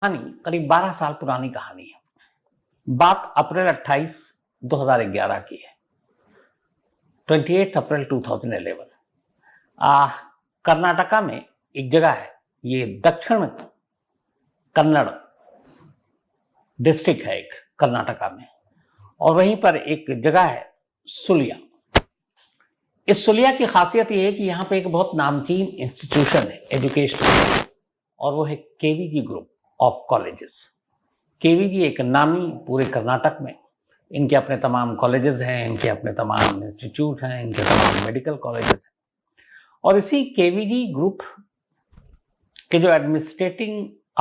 कहानी करीब 12 साल पुरानी कहानी है। बात अप्रैल 28, 2011 की है। 28 अप्रैल 2011। कर्नाटका में एक जगह है, ये दक्षिण कन्नड़ डिस्ट्रिक्ट है एक कर्नाटका में, और वहीं पर एक जगह है सुलिया। इस सुलिया की खासियत यह है कि यहाँ पे एक बहुत नामचीन इंस्टीट्यूशन है एजुकेशनल, और वो है केवीजी ग्रुप ऑफ कॉलेजेस। केवीजी एक नामी पूरे कर्नाटक में, इनके अपने तमाम कॉलेजेस हैं, इनके अपने तमाम इंस्टीट्यूट हैं, इनके तमाम मेडिकल कॉलेजेस हैं। और इसी केवीजी ग्रुप के जो एडमिनिस्ट्रेटिव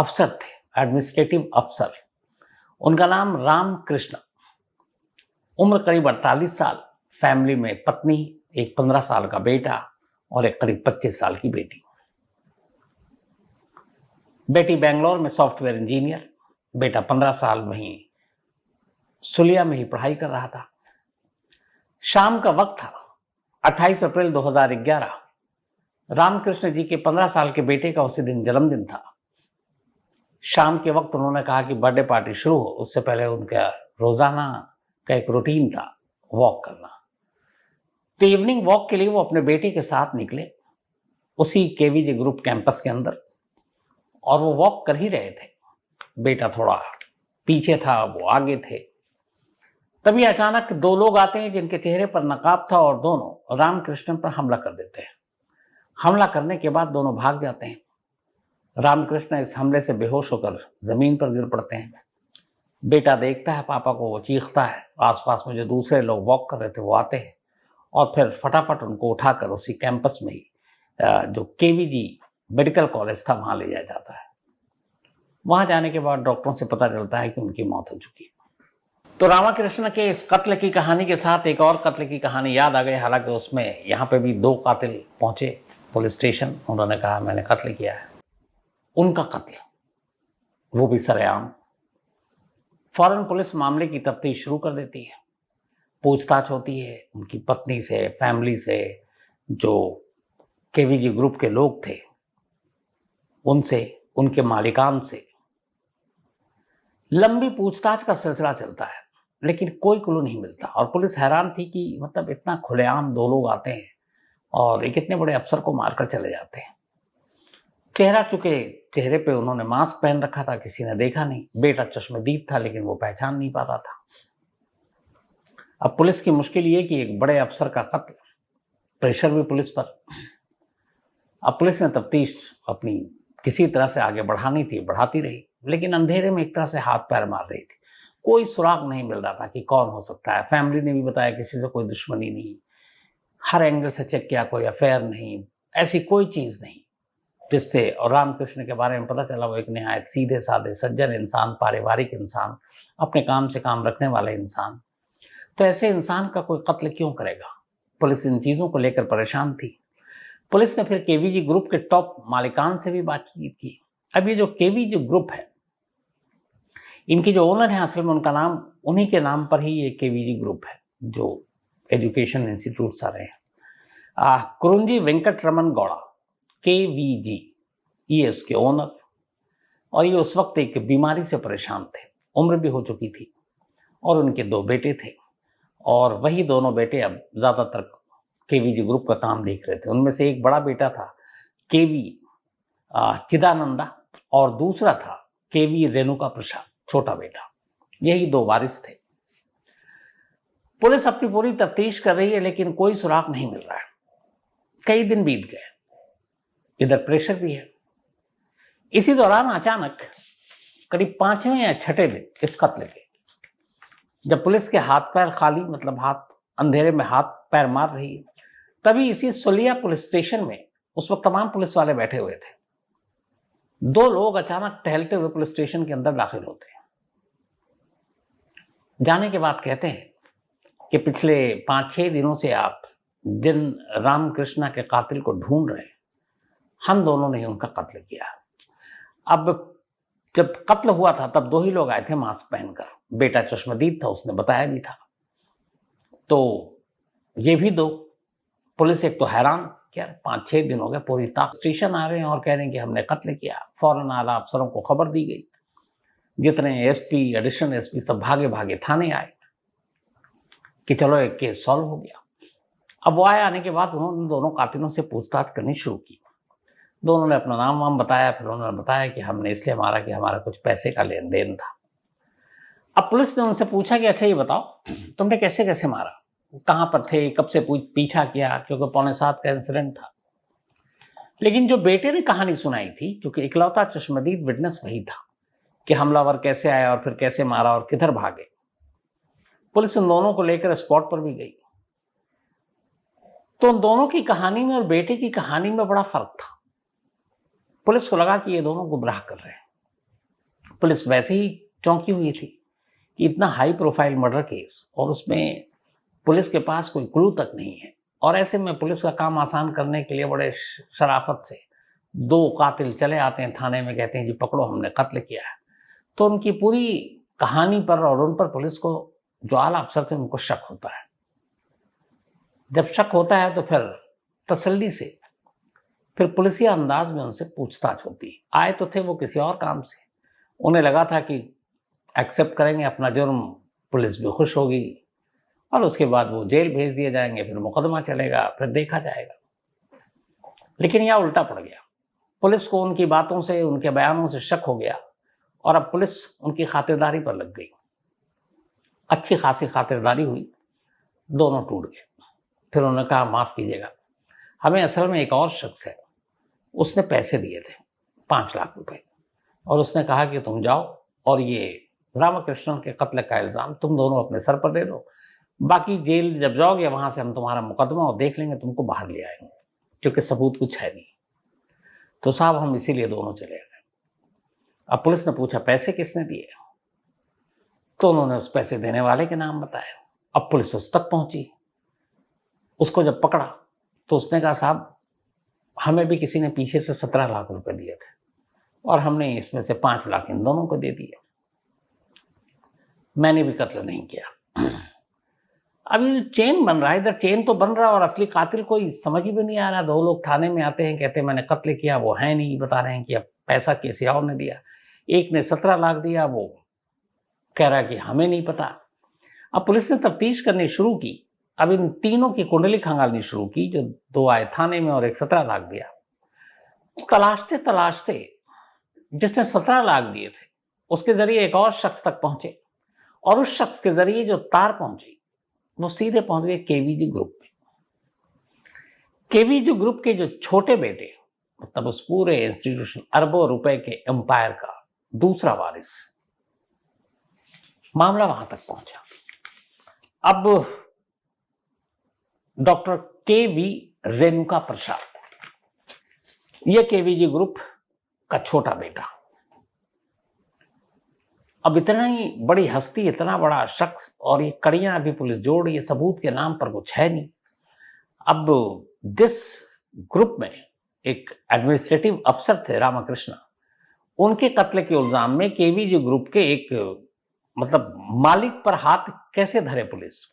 अफसर, उनका नाम राम कृष्ण, उम्र करीब 48 साल, फैमिली में पत्नी, एक 15 साल का बेटा और एक करीब 25 साल की बेटी। बेटी बेंगलोर में सॉफ्टवेयर इंजीनियर, बेटा 15 साल वहीं सुलिया में ही पढ़ाई कर रहा था। शाम का वक्त था, 28 अप्रैल 2011। रामकृष्ण जी के 15 साल के बेटे का उसी दिन जन्मदिन था। शाम के वक्त उन्होंने कहा कि बर्थडे पार्टी शुरू हो, उससे पहले उनका रोजाना का एक रूटीन था वॉक करना। तो इवनिंग वॉक के लिए वो अपने बेटे के साथ निकले उसी केवीजी ग्रुप कैंपस के अंदर, और वो वॉक कर ही रहे थे। बेटा थोड़ा पीछे था, वो आगे थे। तभी अचानक दो लोग आते हैं जिनके चेहरे पर नकाब था, और दोनों रामकृष्ण पर हमला कर देते हैं। हमला करने के बाद दोनों भाग जाते हैं। रामकृष्ण इस हमले से बेहोश होकर जमीन पर गिर पड़ते हैं। बेटा देखता है पापा को, वो चीखता है। आसपास में जो दूसरे लोग वॉक कर रहे थे वो आते हैं, और फिर फटाफट उनको उठाकर उसी कैंपस में ही जो केवीजी मेडिकल कॉलेज था वहां ले जाया जाता है। वहां जाने के बाद डॉक्टरों से पता चलता है कि उनकी मौत हो चुकी है। तो रामकृष्ण के इस कत्ल की कहानी के साथ एक और कत्ल की कहानी याद आ गई। हालांकि उसमें यहाँ पे भी 2 कातिल पहुंचे पुलिस स्टेशन, उन्होंने कहा मैंने कत्ल किया है। उनका कत्ल, वो भी सरेआम। फौरन पुलिस मामले की तफ्तीश शुरू कर देती है। पूछताछ होती है उनकी पत्नी से, फैमिली से, जो केवीजी ग्रुप के लोग थे उनसे, उनके मालिकान से। लंबी पूछताछ का सिलसिला चलता है, लेकिन कोई क्लू नहीं मिलता। और पुलिस हैरान थी कि मतलब इतना खुलेआम 2 लोग आते हैं और एक इतने बड़े अफसर को मारकर चले जाते हैं। चूंकि चेहरे पे उन्होंने मास्क पहन रखा था, किसी ने देखा नहीं। बेटा चश्मदीद था, लेकिन वो पहचान नहीं पाता था। अब पुलिस की मुश्किल ये कि एक बड़े अफसर का कत्ल, प्रेशर भी पुलिस पर। अब पुलिस ने तफ्तीश अपनी किसी तरह से आगे बढ़ानी थी, बढ़ाती रही, लेकिन अंधेरे में एक तरह से हाथ पैर मार रही थी। कोई सुराग नहीं मिल रहा था कि कौन हो सकता है। फैमिली ने भी बताया किसी से कोई दुश्मनी नहीं, हर एंगल से चेक किया, कोई अफेयर नहीं, ऐसी कोई चीज नहीं जिससे। और रामकृष्ण के बारे में पता चला वो एक निहायत सीधे साधे सज्जन इंसान, पारिवारिक इंसान, अपने काम से काम रखने वाला इंसान। तो ऐसे इंसान का कोई कत्ल क्यों करेगा? पुलिस इन चीजों को लेकर परेशान थी। पुलिस ने फिर केवीजी ग्रुप के टॉप मालिकान से भी बातचीत की। अब ये जो केवीजी ग्रुप है, इनकी जो ओनर है, असल में उनका नाम, उन्हीं के नाम पर ही ये केवीजी ग्रुप है, जो एजुकेशन इंस्टीट्यूट सारे हैं। कुरुंजी वेंकट रमन गौड़ा, केवीजी, ये उसके ओनर। और ये उस वक्त एक बीमारी से परेशान थे, उम्र भी हो चुकी थी, और उनके 2 बेटे थे। और वही दोनों बेटे अब ज्यादातर केवीजी ग्रुप का काम देख रहे थे। उनमें से एक बड़ा बेटा था केवी चिदानंदा, और दूसरा था केवी रेणुका प्रसाद, छोटा बेटा। यही 2 वारिस थे। पुलिस अपनी पूरी तफ्तीश कर रही है, लेकिन कोई सुराग नहीं मिल रहा है। कई दिन बीत गए, इधर प्रेशर भी है। इसी दौरान अचानक करीब 5वें या 6ठे दिन इस कत्ल के, जब पुलिस के हाथ पैर खाली, मतलब हाथ अंधेरे में हाथ पैर मार रही है, तभी इसी सुलिया पुलिस स्टेशन में उस वक्त तमाम पुलिस वाले बैठे हुए थे। 2 लोग अचानक टहलते हुए पुलिस स्टेशन के अंदर दाखिल होते हैं। जाने के बाद कहते हैं कि पिछले 5-6 दिनों से आप जिन रामकृष्ण के कातिल को ढूंढ रहे हैं, हम दोनों ने उनका कत्ल किया। अब जब कत्ल हुआ था तब 2 ही लोग आए थे मास्क पहनकर। बेटा चश्मदीद था, उसने बताया भी था। तो ये भी 2, पुलिस एक तो हैरान, क्या 5-6 दिन हो गए, पूरी ताक स्टेशन आ रहे हैं और कह रहे हैं कि हमने कत्ल किया। फौरन आला अफसरों को खबर दी गई। जितने एसपी, एडिशनल एसपी सब भागे भागे थाने आए कि चलो एक केस सॉल्व हो गया। अब वो आने के बाद उन्होंने दोनों कातिलों से पूछताछ करनी शुरू की। दोनों ने अपना नाम वाम बताया, फिर उन्होंने बताया कि हमने इसलिए मारा कि हमारा कुछ पैसे का लेन देन था। अब पुलिस ने उनसे पूछा कि अच्छा ये बताओ तुमने कैसे कैसे मारा, कहाँ पर थे, कब से पीछा किया, क्योंकि 6:45 का इंसिडेंट था। लेकिन जो बेटे ने कहानी सुनाई थी, क्योंकि इकलौता चश्मदीद विटनेस वही था कि हमलावर कैसे आया और फिर कैसे मारा और किधर भागे। पुलिस उन दोनों को लेकर स्पॉट पर भी गई, तो उन दोनों की कहानी में और बेटे की कहानी में बड़ा फर्क था। पुलिस को लगा कि ये दोनों गुमराह कर रहे हैं। पुलिस वैसे ही चौंकी हुई थी कि इतना हाई प्रोफाइल मर्डर केस और उसमें पुलिस के पास कोई क्लू तक नहीं है, और ऐसे में पुलिस का काम आसान करने के लिए बड़े शराफत से 2 कातिल चले आते हैं थाने में, कहते हैं जी पकड़ो हमने कत्ल किया है। तो उनकी पूरी कहानी पर और उन पर पुलिस को, जो आला अफसर थे, उनको शक होता है। जब शक होता है तो फिर तसल्ली से फिर पुलिसिया अंदाज में उनसे पूछताछ होती है। आए तो थे वो किसी और काम से, उन्हें लगा था कि एक्सेप्ट करेंगे अपना जुर्म, पुलिस भी खुश होगी और उसके बाद वो जेल भेज दिए जाएंगे, फिर मुकदमा चलेगा, फिर देखा जाएगा। लेकिन यह उल्टा पड़ गया। पुलिस को उनकी बातों से, उनके बयानों से शक हो गया और अब पुलिस उनकी खातिरदारी पर लग गई। अच्छी खासी खातिरदारी हुई, दोनों टूट गए। फिर उन्होंने कहा माफ कीजिएगा, हमें असल में एक और शख्स है, उसने पैसे दिए थे 5 लाख रुपए, और उसने कहा कि तुम जाओ और ये रामकृष्णन के कत्ल का इल्जाम तुम दोनों अपने सर पर दे दो, बाकी जेल जब जाओगे वहां से हम तुम्हारा मुकदमा और देख लेंगे, तुमको बाहर ले आएंगे, क्योंकि सबूत कुछ है नहीं। तो साहब हम इसीलिए दोनों चले गए। अब पुलिस ने पूछा पैसे किसने दिए, तो उन्होंने उस पैसे देने वाले के नाम बताया। अब पुलिस उस तक पहुंची, उसको जब पकड़ा तो उसने कहा साहब हमें भी किसी ने पीछे से 17 लाख रुपए दिए थे और हमने इसमें से 5 लाख इन दोनों को दे दिए, मैंने भी कत्ल नहीं किया। अब ये चेन बन रहा है, इधर चेन तो बन रहा है और असली कातिल कोई समझ ही भी नहीं आ रहा। 2 लोग थाने में आते हैं, कहते हैं मैंने कत्ल किया, वो है नहीं, बता रहे हैं कि अब पैसा किसी और ने दिया। एक ने 17 लाख दिया, वो कह रहा कि हमें नहीं पता। अब पुलिस ने तफ्तीश करनी शुरू की। अब इन तीनों की कुंडली खंगालनी शुरू की, जो 2 आए थाने में और एक 17 लाख दिया। तलाशते तलाशते जिसने 17 लाख दिए थे उसके जरिए एक और शख्स तक पहुंचे, और उस शख्स के जरिए जो तार पहुंची वो सीधे पहुंच गए केवीजी ग्रुप में। केवीजी ग्रुप के जो छोटे बेटे, मतलब उस पूरे इंस्टीट्यूशन अरबों रुपए के एम्पायर का दूसरा वारिस, मामला वहां तक पहुंचा। अब डॉक्टर केवी रेणुका प्रसाद, ये केवीजी ग्रुप का छोटा बेटा, अब इतना ही बड़ी हस्ती, इतना बड़ा शख्स, और ये कड़ियां अभी पुलिस जोड़, ये सबूत के नाम पर कुछ है नहीं। अब जिस ग्रुप में एक एडमिनिस्ट्रेटिव अफसर थे रामकृष्ण, उनके कत्ल के इल्जाम में केवीजी ग्रुप के एक मतलब मालिक पर हाथ कैसे धरे पुलिस,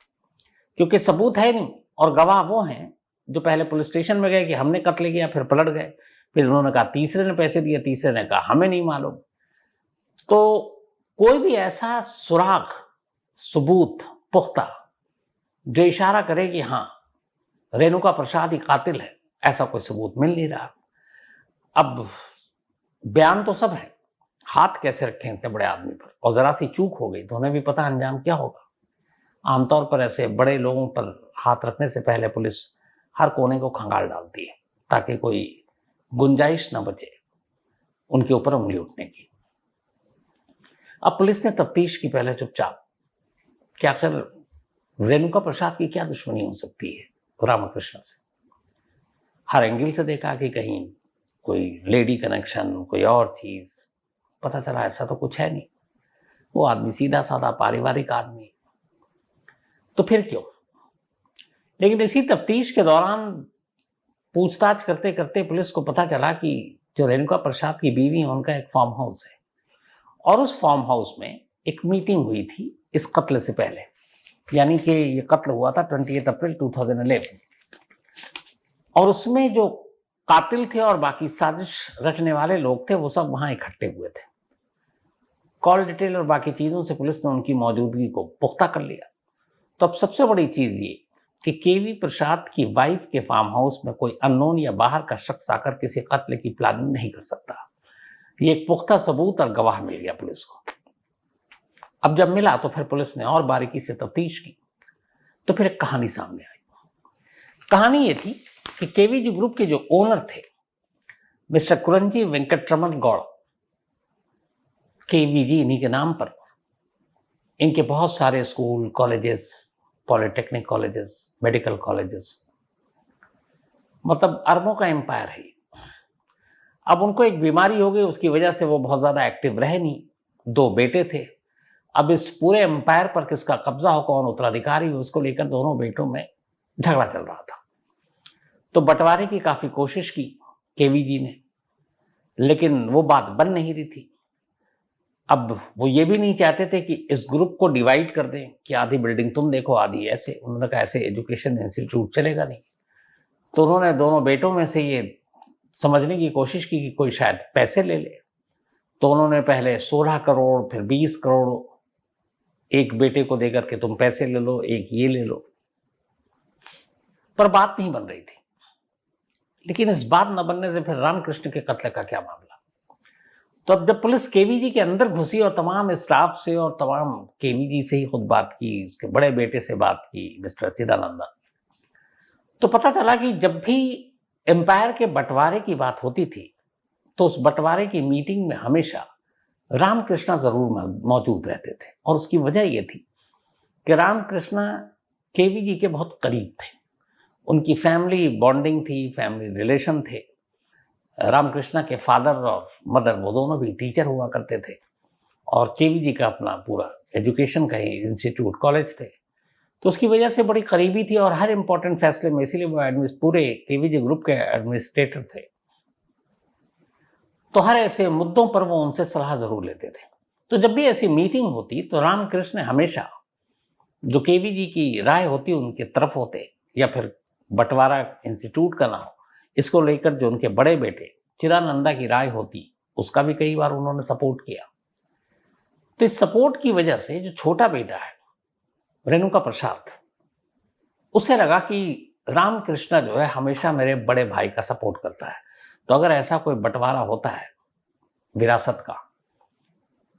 क्योंकि सबूत है नहीं और गवाह वो हैं जो पहले पुलिस स्टेशन में गए कि हमने कत्ल किया, फिर पलट गए, फिर उन्होंने कहा तीसरे ने पैसे दिए, तीसरे ने कहा हमें नहीं मालूम। तो कोई भी ऐसा सुराग, सबूत पुख्ता जो इशारा करे कि हाँ रेणुका प्रसाद ही कातिल है, ऐसा कोई सबूत मिल नहीं रहा। अब बयान तो सब है, हाथ कैसे रखें इतने बड़े आदमी पर, और जरा सी चूक हो गई तो उन्हें भी पता अंजाम क्या होगा। आमतौर पर ऐसे बड़े लोगों पर हाथ रखने से पहले पुलिस हर कोने को खंगाल डालती है ताकि कोई गुंजाइश न बचे उनके ऊपर उंगली उठने की। अब पुलिस ने तफ्तीश की पहले चुपचाप कि आखिर रेणुका प्रसाद की क्या दुश्मनी हो सकती है रामकृष्ण से। हर एंगल से देखा कि कहीं कोई लेडी कनेक्शन, कोई और चीज, पता चला ऐसा तो कुछ है नहीं, वो आदमी सीधा साधा पारिवारिक आदमी, तो फिर क्यों। लेकिन इसी तफ्तीश के दौरान पूछताछ करते करते पुलिस को पता चला कि जो रेणुका प्रसाद की बीवी है उनका एक फार्म हाउस है, और उस फार्म हाउस में एक मीटिंग हुई थी इस कत्ल से पहले, यानी कि ये कत्ल हुआ था 28 अप्रैल 2011, और उसमें जो कातिल थे और बाकी साजिश रचने वाले लोग थे वो सब वहां इकट्ठे हुए थे। कॉल डिटेल और बाकी चीज़ों से पुलिस ने उनकी मौजूदगी को पुख्ता कर लिया। तो अब सबसे बड़ी चीज़ ये कि केवी प्रसाद की वाइफ के फार्म हाउस में कोई अननोन या बाहर का शख्स आकर किसी कत्ल की प्लानिंग नहीं कर सकता। ये एक पुख्ता सबूत और गवाह मिल गया पुलिस को। अब जब मिला तो फिर पुलिस ने और बारीकी से तफ्तीश की, तो फिर एक कहानी सामने आई। कहानी ये थी कि केवीजी ग्रुप के जो ओनर थे मिस्टर कुरंजी वेंकटरमन गौड़, केवीजी इन्हीं के नाम पर, इनके बहुत सारे school, colleges, polytechnic colleges, medical colleges, मतलब अरबों का एम्पायर है। अब उनको एक बीमारी हो गई, उसकी वजह से वो बहुत ज़्यादा एक्टिव रहे नहीं। 2 बेटे थे। अब इस पूरे एम्पायर पर किसका कब्जा हो, कौन उत्तराधिकारी हो, उसको लेकर दोनों बेटों में झगड़ा चल रहा था। तो बंटवारे की काफ़ी कोशिश की केवीजी ने, लेकिन वो बात बन नहीं रही थी। अब वो ये भी नहीं चाहते थे कि इस ग्रुप को डिवाइड कर दें कि आधी बिल्डिंग तुम देखो, आधी ऐसे। उन्होंने कहा ऐसे एजुकेशन इंस्टीट्यूट चलेगा नहीं। तो उन्होंने दोनों बेटों में से ये समझने की कोशिश की कि कोई शायद पैसे ले ले। तो उन्होंने पहले 16 करोड़, फिर 20 करोड़ एक बेटे को देकर के तुम पैसे ले लो, एक ये ले लो, पर बात नहीं बन रही थी। लेकिन इस बात न बनने से फिर रामकृष्ण के कत्ल का क्या मामला। तो अब जब पुलिस केवीजी के अंदर घुसी और तमाम स्टाफ से और तमाम केवीजी से ही खुद बात की, उसके बड़े बेटे से बात की, मिस्टर चिदानंदा, तो पता चला कि जब भी एम्पायर के बंटवारे की बात होती थी तो उस बंटवारे की मीटिंग में हमेशा रामकृष्णा जरूर मौजूद रहते थे। और उसकी वजह यह थी कि रामकृष्णा केवीजी के बहुत करीब थे, उनकी फैमिली बॉन्डिंग थी, फैमिली रिलेशन थे। रामकृष्णा के फादर और मदर वो दोनों भी टीचर हुआ करते थे और केवीजी का अपना पूरा एजुकेशन का ही इंस्टीट्यूट, कॉलेज थे। तो उसकी वजह से बड़ी करीबी थी और हर इंपॉर्टेंट फैसले में, इसीलिए वो पूरे केवीजी ग्रुप के एडमिनिस्ट्रेटर थे। तो हर ऐसे मुद्दों पर वो उनसे सलाह जरूर लेते थे। तो जब भी ऐसी मीटिंग होती तो रामकृष्ण हमेशा जो केवीजी की राय होती उनके तरफ होते, या फिर बंटवारा इंस्टीट्यूट का ना हो, इसको लेकर जो उनके बड़े बेटे चिदानंदा की राय होती उसका भी कई बार उन्होंने सपोर्ट किया। तो इस सपोर्ट की वजह से जो छोटा बेटा है रेणुका प्रसाद, उसे लगा कि रामकृष्ण जो है हमेशा मेरे बड़े भाई का सपोर्ट करता है, तो अगर ऐसा कोई बंटवारा होता है विरासत का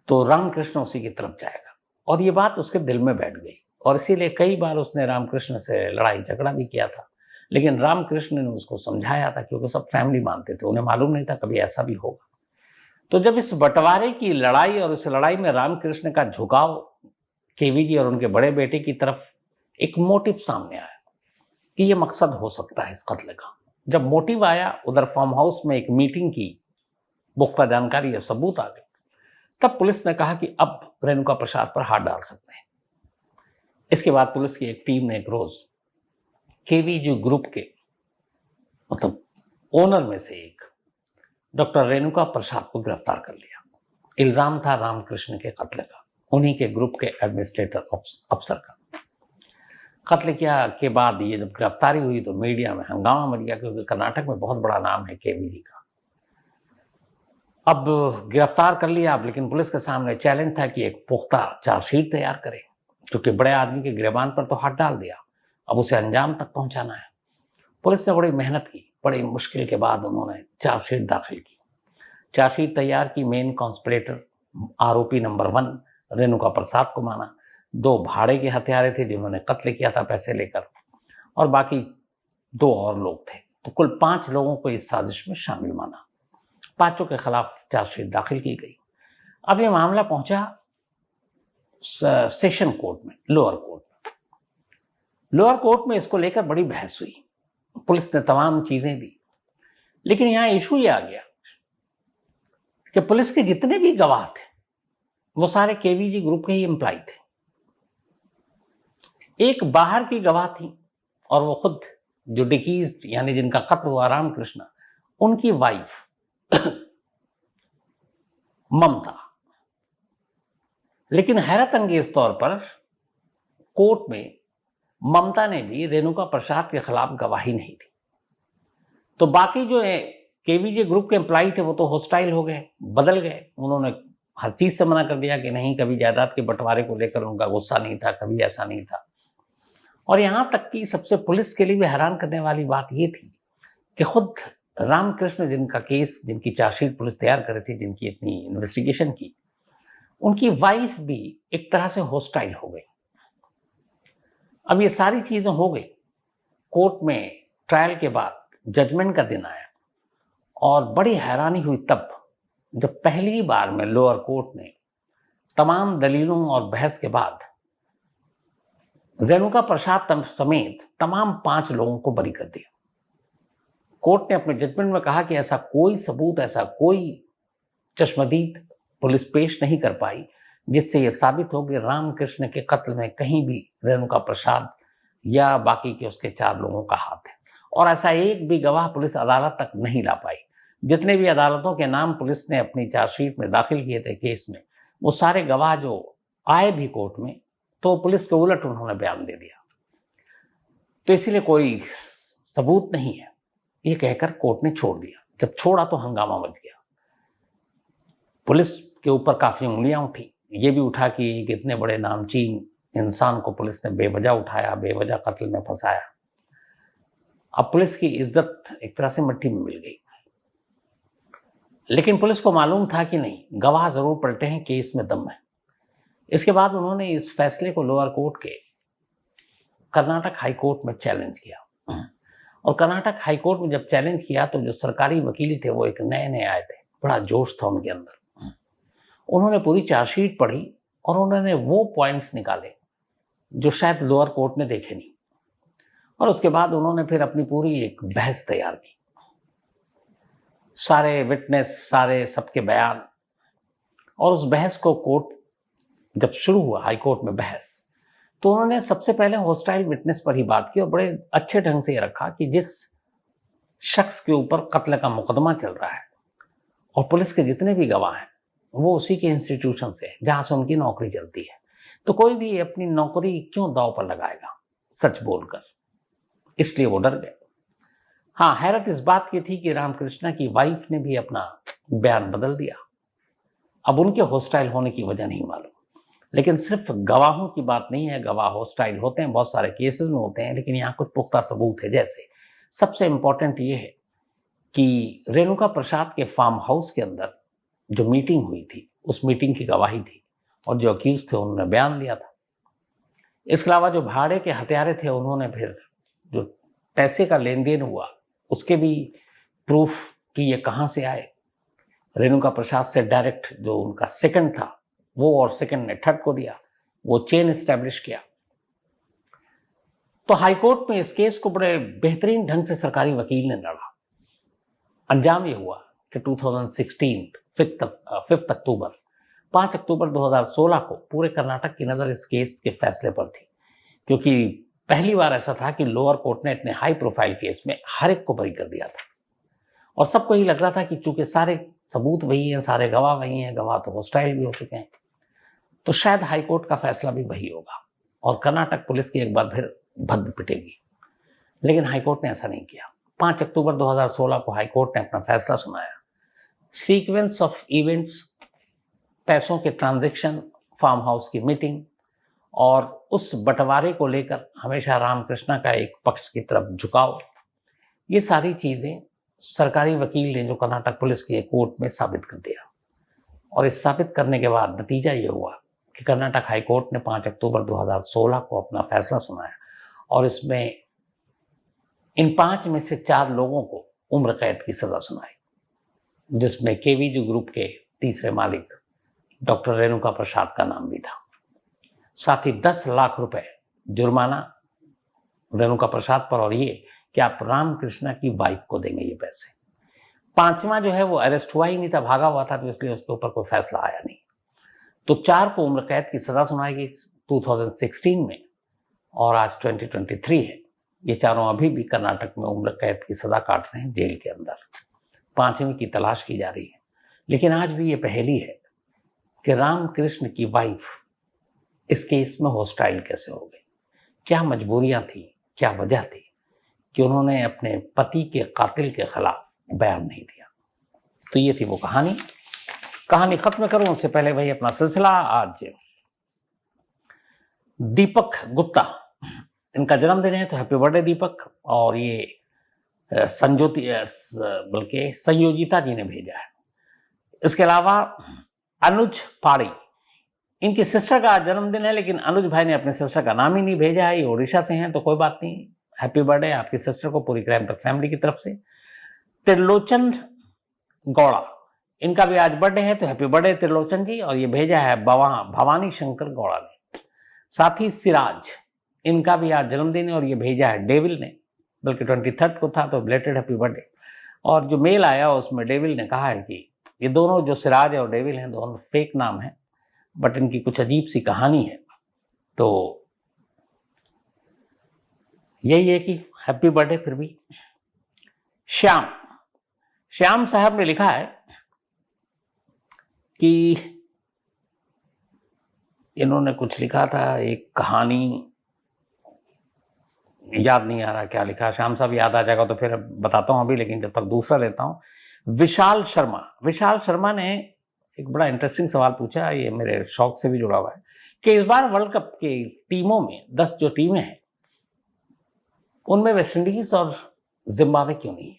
तो रामकृष्ण उसी की तरफ जाएगा। और ये बात उसके दिल में बैठ गई और इसीलिए कई बार उसने रामकृष्ण से लड़ाई झगड़ा भी किया था। लेकिन रामकृष्ण ने उसको समझाया था, क्योंकि सब फैमिली मानते थे, उन्हें मालूम नहीं था कभी ऐसा भी होगा। तो जब इस बंटवारे की लड़ाई और इस लड़ाई में रामकृष्ण का झुकाव केवीजी और उनके बड़े बेटे की तरफ, एक मोटिव सामने आया कि ये मकसद हो सकता है इस कत्ल का। जब मोटिव आया, उधर फार्म हाउस में एक मीटिंग की पुख्ता जानकारी या सबूत आ गई, तब पुलिस ने कहा कि अब रेणुका प्रसाद पर हाथ डाल सकते हैं। इसके बाद पुलिस की एक टीम ने एक रोज केवीजी ग्रुप के मतलब ओनर में से एक डॉक्टर रेणुका प्रसाद को गिरफ्तार कर लिया। इल्जाम था रामकृष्ण के कत्ल का, उन्हीं के ग्रुप के एडमिनिस्ट्रेटर अफसर का। कत्ल किया के बाद ये जब गिरफ्तारी हुई तो मीडिया में हंगामा मच गया, क्योंकि कर्नाटक में बहुत बड़ा नाम है केवीजी का। अब गिरफ्तार कर लिया अब, लेकिन पुलिस के सामने चैलेंज था कि एक पुख्ता चार्जशीट तैयार करे, क्योंकि बड़े आदमी के गिरबान पर तो हाथ डाल दिया, अब उसे अंजाम तक पहुंचाना है। पुलिस ने बड़ी मेहनत की, बड़ी मुश्किल के बाद उन्होंने चार्जशीट दाखिल की। चार्जशीट तैयार की। मेन कॉन्स्पिरेटर आरोपी नंबर 1 रेणुका प्रसाद को माना। 2 भाड़े के हत्यारे थे जिन्होंने कत्ल किया था पैसे लेकर, और बाकी 2 और लोग थे। तो कुल 5 लोगों को इस साजिश में शामिल माना। 5 के खिलाफ चार्जशीट दाखिल की गई। अब ये मामला पहुंचा सेशन कोर्ट में, लोअर कोर्ट में। लोअर कोर्ट में इसको लेकर बड़ी बहस हुई, पुलिस ने तमाम चीजें दी, लेकिन यहां इशू ये आ गया कि पुलिस के जितने भी गवाह थे वो सारे केवीजी ग्रुप के ही एम्प्लॉय थे। एक बाहर की गवाह थी और वो खुद जो डिकीज यानी जिनका कत्ल हुआ रामकृष्ण, उनकी वाइफ ममता। लेकिन हैरत अंगेज तौर पर कोर्ट में ममता ने भी रेणुका प्रसाद के खिलाफ गवाही नहीं दी। तो बाकी जो है केवीजी ग्रुप के एम्प्लॉय थे वो तो हॉस्टाइल हो गए, बदल गए, उन्होंने हर चीज से मना कर दिया कि नहीं, कभी जायदाद के बंटवारे को लेकर उनका गुस्सा नहीं था, कभी ऐसा नहीं था। और यहां तक कि सबसे पुलिस के लिए भी हैरान करने वाली बात यह थी कि खुद रामकृष्ण, जिनका केस, जिनकी चार्जशीट पुलिस तैयार कर रही थी, जिनकी इतनी इन्वेस्टिगेशन की, उनकी वाइफ भी एक तरह से हॉस्टाइल हो गई। अब ये सारी चीजें हो गई, कोर्ट में ट्रायल के बाद जजमेंट का दिन आया और बड़ी हैरानी हुई तब जब पहली बार में लोअर कोर्ट ने तमाम दलीलों और बहस के बाद रेणुका प्रसाद समेत तमाम 5 लोगों को बरी कर दिया। कोर्ट ने अपने जजमेंट में कहा कि ऐसा कोई सबूत, ऐसा कोई चश्मदीद पुलिस पेश नहीं कर पाई जिससे यह साबित हो कि रामकृष्ण के कत्ल में कहीं भी रेणुका प्रसाद या बाकी के उसके 4 लोगों का हाथ है। और ऐसा एक भी गवाह पुलिस अदालत तक नहीं ला पाई। जितने भी अदालतों के नाम पुलिस ने अपनी चार्जशीट में दाखिल किए थे केस में, वो सारे गवाह जो आए भी कोर्ट में, तो पुलिस के उलट उन्होंने बयान दे दिया। तो इसीलिए कोई सबूत नहीं है, ये कहकर कोर्ट ने छोड़ दिया। जब छोड़ा तो हंगामा मच गया, पुलिस के ऊपर काफी उंगलियां उठी। ये भी उठा कि कितने बड़े नामचीन इंसान को पुलिस ने बेवजह उठाया, बेवजह कत्ल में फंसाया। अब पुलिस की इज्जत एक तरह से मिट्टी में मिल गई। लेकिन पुलिस को मालूम था कि नहीं, गवाह जरूर पलटे हैं, केस में दम है। इसके बाद उन्होंने इस फैसले को लोअर कोर्ट के कर्नाटक हाई कोर्ट में चैलेंज किया। और कर्नाटक हाई कोर्ट में जब चैलेंज किया तो जो सरकारी वकील थे वो एक नए नए आए थे, बड़ा जोश था उनके अंदर। उन्होंने पूरी चार्जशीट पढ़ी और उन्होंने वो पॉइंट्स निकाले जो शायद लोअर कोर्ट ने देखे नहीं। और उसके बाद उन्होंने फिर अपनी पूरी एक बहस तैयार की, सारे विटनेस, सारे सबके बयान। और उस बहस को कोर्ट जब शुरू हुआ, हाई कोर्ट में बहस, तो उन्होंने सबसे पहले हॉस्टाइल विटनेस पर ही बात की और बड़े अच्छे ढंग से रखा कि जिस शख्स के ऊपर कत्ल का मुकदमा चल रहा है और पुलिस के जितने भी गवाह हैं वो उसी के इंस्टीट्यूशन से, जहां से उनकी नौकरी चलती है, तो कोई भी अपनी नौकरी क्यों दांव पर लगाएगा सच बोलकर। इसलिए वो डर गए। हाँ, हैरत इस बात की थी कि रामकृष्णा की वाइफ ने भी अपना बयान बदल दिया। अब उनके हॉस्टाइल होने की वजह नहीं मालूम, लेकिन सिर्फ गवाहों की बात नहीं है। गवाह हॉस्टाइल होते हैं, बहुत सारे केसेस में होते हैं, लेकिन यहाँ कुछ पुख्ता सबूत है। जैसे सबसे इंपॉर्टेंट ये है कि रेणुका प्रसाद के फार्म हाउस के अंदर जो मीटिंग हुई थी, उस मीटिंग की गवाही थी और जो अक्यूज थे उन्होंने बयान दिया था। इसके अलावा जो भाड़े के हत्यारे थे, उन्होंने फिर जो पैसे का लेन देन हुआ उसके भी प्रूफ कि ये कहाँ से आए। रेणुका प्रसाद से डायरेक्ट जो उनका सेकंड था वो, और सेकंड ने थर्ड को दिया, वो चेन एस्टैब्लिश किया। तो हाईकोर्ट में इस केस को बड़े बेहतरीन ढंग से सरकारी वकील ने लड़ा। अंजाम ये हुआ कि 2016 5 अक्टूबर 5 अक्टूबर 2016 को पूरे कर्नाटक की नजर इस केस के फैसले पर थी, क्योंकि पहली बार ऐसा था कि लोअर कोर्ट ने इतने हाई प्रोफाइल केस में हर एक को बरी कर दिया था। और सबको ही लग रहा था कि चूंकि सारे सबूत वही हैं, सारे गवाह वही हैं, गवाह तो हॉस्टाइल भी हो चुके हैं, तो शायद हाई कोर्ट का फैसला भी वही होगा और कर्नाटक पुलिस की एक बार फिर भद्द पिटेगी। लेकिन हाई कोर्ट ने ऐसा नहीं किया। 5 अक्टूबर 2016 को हाई कोर्ट ने अपना फैसला सुनाया। सीक्वेंस ऑफ इवेंट्स, पैसों के ट्रांजैक्शन, फार्म हाउस की मीटिंग और उस बंटवारे को लेकर हमेशा रामकृष्णा का एक पक्ष की तरफ झुकाव, ये सारी चीजें सरकारी वकील ने जो कर्नाटक पुलिस की कोर्ट में साबित कर दिया। और इस साबित करने के बाद नतीजा ये हुआ कि कर्नाटक हाई कोर्ट ने 5 अक्टूबर 2016 को अपना फैसला सुनाया और इसमें इन 5 में से 4 लोगों को उम्र कैद की सजा सुनाई, जिसमें केवीजी ग्रुप के तीसरे मालिक डॉक्टर रेणुका प्रसाद का नाम भी था। साथ ही 10 लाख रुपए जुर्माना रेणुका प्रसाद पर, और ये कि आप रामकृष्णा की वाइफ को देंगे ये पैसे। 5वां जो है वो अरेस्ट हुआ ही नहीं था, भागा हुआ था, तो इसलिए उसके ऊपर कोई फैसला आया नहीं। तो 4 को उम्र कैद की सजा सुनाई गई 2016 में और आज 2023 है। ये चारों अभी भी कर्नाटक में उम्र कैद की सजा काट रहे हैं जेल के अंदर। 5वीं की तलाश की जा रही है। लेकिन आज भी ये पहेली है कि रामकृष्ण की वाइफ इस केस में हॉस्टाइल कैसे हो गई, क्या मजबूरियां थी, क्या वजह थी कि उन्होंने अपने पति के कातिल के खिलाफ बयान नहीं दिया। तो ये थी वो कहानी कहानी खत्म करूं उससे पहले भाई अपना सिलसिला। आज दीपक गुप्ता, इनका जन्मदिन है, तो हैप्पी बर्थडे दीपक। और ये बल्कि संयोजिता जी ने भेजा है। इसके अलावा अनुज पाड़ी, इनकी सिस्टर का जन्मदिन है, लेकिन अनुज भाई ने अपने सिस्टर का नाम ही नहीं भेजा है। ये ओडिशा से हैं, तो कोई बात नहीं, हैप्पी बर्थडे आपकी सिस्टर को पूरी क्राइम तक फैमिली की तरफ से। त्रिलोचन गौड़ा, इनका भी आज बर्थडे है, तो हैप्पी बर्थडे त्रिलोचन जी। और ये भेजा है भवानी शंकर गौड़ा ने। साथ ही सिराज, इनका भी आज जन्मदिन है, और ये भेजा है डेविल ने, बल्कि 23 को था, तो रिलेटेड हैप्पी बर्थडे। और जो मेल आया उसमें डेविल ने कहा है कि ये दोनों जो सिराज है और डेविल हैं, दोनों फेक नाम है, बट इनकी कुछ अजीब सी कहानी है। तो यही है कि हैप्पी बर्थडे। फिर भी श्याम साहब ने लिखा है कि इन्होंने कुछ लिखा था, एक कहानी, याद नहीं आ रहा क्या लिखा। श्याम साहब याद आ जाएगा तो फिर बताता हूं अभी, लेकिन जब तक दूसरा लेता हूं। विशाल शर्मा ने एक बड़ा इंटरेस्टिंग सवाल पूछा, ये मेरे शौक से भी जुड़ा हुआ है, कि इस बार वर्ल्ड कप की टीमों में 10 जो टीमें हैं, उनमें वेस्टइंडीज और जिम्बाब्वे क्यों नहीं है?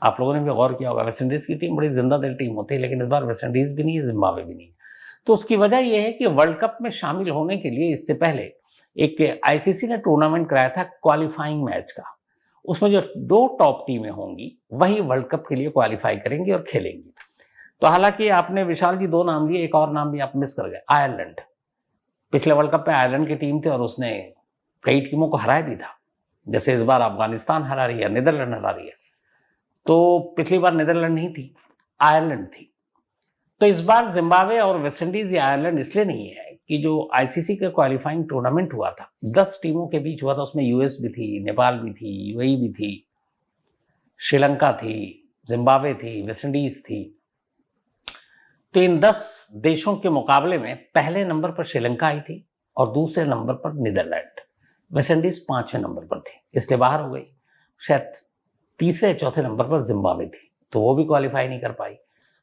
आप लोगों ने भी गौर किया होगा, वेस्टइंडीज की टीम बड़ी जिंदा दिल टीम होती है, लेकिन इस बार वेस्टइंडीज भी नहीं है, जिम्बाब्वे भी नहीं है। तो उसकी वजह यह है कि वर्ल्ड कप में शामिल होने के लिए इससे पहले एक आईसीसी ने टूर्नामेंट कराया था क्वालिफाइंग मैच का। उसमें जो 2 टॉप टीमें होंगी वही वर्ल्ड कप के लिए क्वालिफाई करेंगी और खेलेंगी। तो हालांकि आपने विशाल जी 2 नाम लिए, एक और नाम भी आप मिस कर गए, आयरलैंड। पिछले वर्ल्ड कप में आयरलैंड की टीम थी और उसने कई टीमों को हराया भी था, जैसे इस बार अफगानिस्तान हरा रही है, नीदरलैंड हरा रही है। तो पिछली बार नीदरलैंड नहीं थी, आयरलैंड थी। तो इस बार जिम्बाब्वे और वेस्टइंडीज या आयरलैंड इसलिए नहीं है कि जो आईसीसी का क्वालिफाइंग टूर्नामेंट हुआ था, 10 टीमों के बीच हुआ था, उसमें यूएस भी थी, नेपाल भी थी, यूएई भी थी, श्रीलंका थी, जिम्बाब्वे थी, वेस्टइंडीज थी। तो इन 10 देशों के मुकाबले में पहले नंबर पर श्रीलंका आई थी और दूसरे नंबर पर नीदरलैंड। वेस्टइंडीज 5वें नंबर पर थी, इसलिए बाहर हो गई। शायद तीसरे चौथे नंबर पर जिम्बाब्वे थी, तो वो भी क्वालिफाई नहीं कर पाई।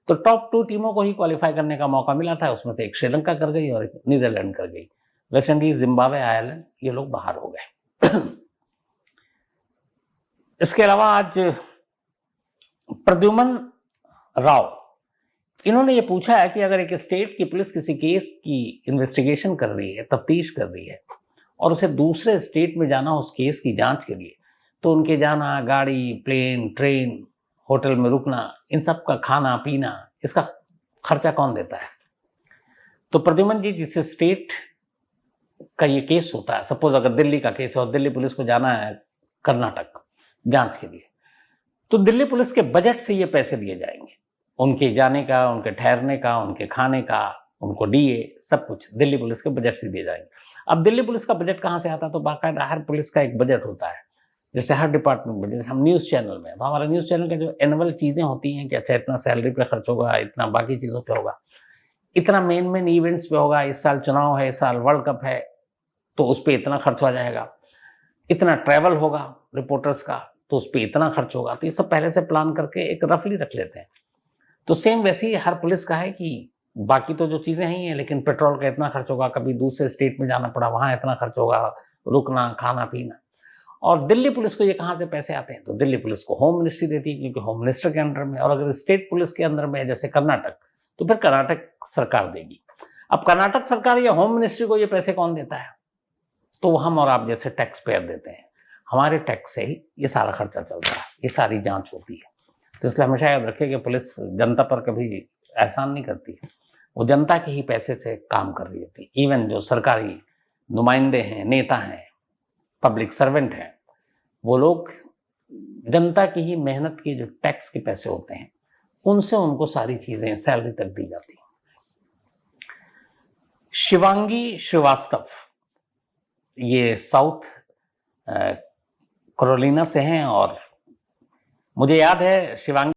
तो टॉप 2 टीमों को ही क्वालिफाई करने का मौका मिला था, उसमें से एक श्रीलंका कर गई और एक नीदरलैंड कर गई। वेस्टइंडीज, जिम्बाब्वे, आयरलैंड, ये लोग बाहर हो गए। इसके अलावा आज प्रद्युमन राव, इन्होंने ये पूछा है कि अगर एक स्टेट की पुलिस किसी केस की इन्वेस्टिगेशन कर रही है, तफ्तीश कर रही है, और उसे दूसरे स्टेट में जाना उस केस की जांच के लिए, तो उनके जाना, गाड़ी, प्लेन, ट्रेन, होटल में रुकना, इन सब का खाना पीना, इसका खर्चा कौन देता है? तो प्रद्युमन जी, जिस स्टेट का ये केस होता है, सपोज अगर दिल्ली का केस है और दिल्ली पुलिस को जाना है कर्नाटक जांच के लिए, तो दिल्ली पुलिस के बजट से ये पैसे दिए जाएंगे, उनके जाने का, उनके ठहरने का, उनके खाने का, उनको डीए, सब कुछ दिल्ली पुलिस के बजट से दिए जाएंगे। अब दिल्ली पुलिस का बजट कहाँ से आता है? तो बाकायदा हर पुलिस का एक बजट होता है, जैसे हर डिपार्टमेंट में। जैसे हम न्यूज़ चैनल में, तो हमारा न्यूज़ चैनल के जो एनुअल चीज़ें होती हैं कि अच्छा इतना सैलरी पे खर्च होगा, इतना बाकी चीज़ों पे होगा, इतना मेन इवेंट्स पे होगा, इस साल चुनाव है, इस साल वर्ल्ड कप है, तो उस पर इतना खर्च हो जाएगा, इतना ट्रैवल होगा रिपोर्टर्स का, तो उस पर इतना खर्च होगा। तो ये सब पहले से प्लान करके एक रफली रख लेते हैं। तो सेम वैसे ही हर पुलिस का है कि बाकी तो जो चीज़ें ही हैं, लेकिन पेट्रोल का इतना खर्च होगा, कभी दूसरे स्टेट में जाना पड़ा, वहाँ इतना खर्च होगा, रुकना, खाना पीना। और दिल्ली पुलिस को ये कहाँ से पैसे आते हैं? तो दिल्ली पुलिस को होम मिनिस्ट्री देती है, क्योंकि होम मिनिस्टर के अंडर में। और अगर स्टेट पुलिस के अंदर में है जैसे कर्नाटक, तो फिर कर्नाटक सरकार देगी। अब कर्नाटक सरकार या होम मिनिस्ट्री को ये पैसे कौन देता है? तो हम और आप जैसे टैक्स पेयर देते हैं, हमारे टैक्स से ही ये सारा खर्चा चलता है, ये सारी जांच होती है। तो इसलिए हमेशा याद रखिए कि पुलिस जनता पर कभी एहसान नहीं करती है, वो जनता के ही पैसे से काम कर रही होती है। इवन जो सरकारी नुमाइंदे हैं, नेता हैं, पब्लिक सर्वेंट हैं, वो लोग जनता की ही मेहनत के जो टैक्स के पैसे होते हैं, उनसे उनको सारी चीजें सैलरी तक दी जाती हैं। शिवांगी श्रीवास्तव, ये साउथ कैरोलिना से हैं, और मुझे याद है शिवांगी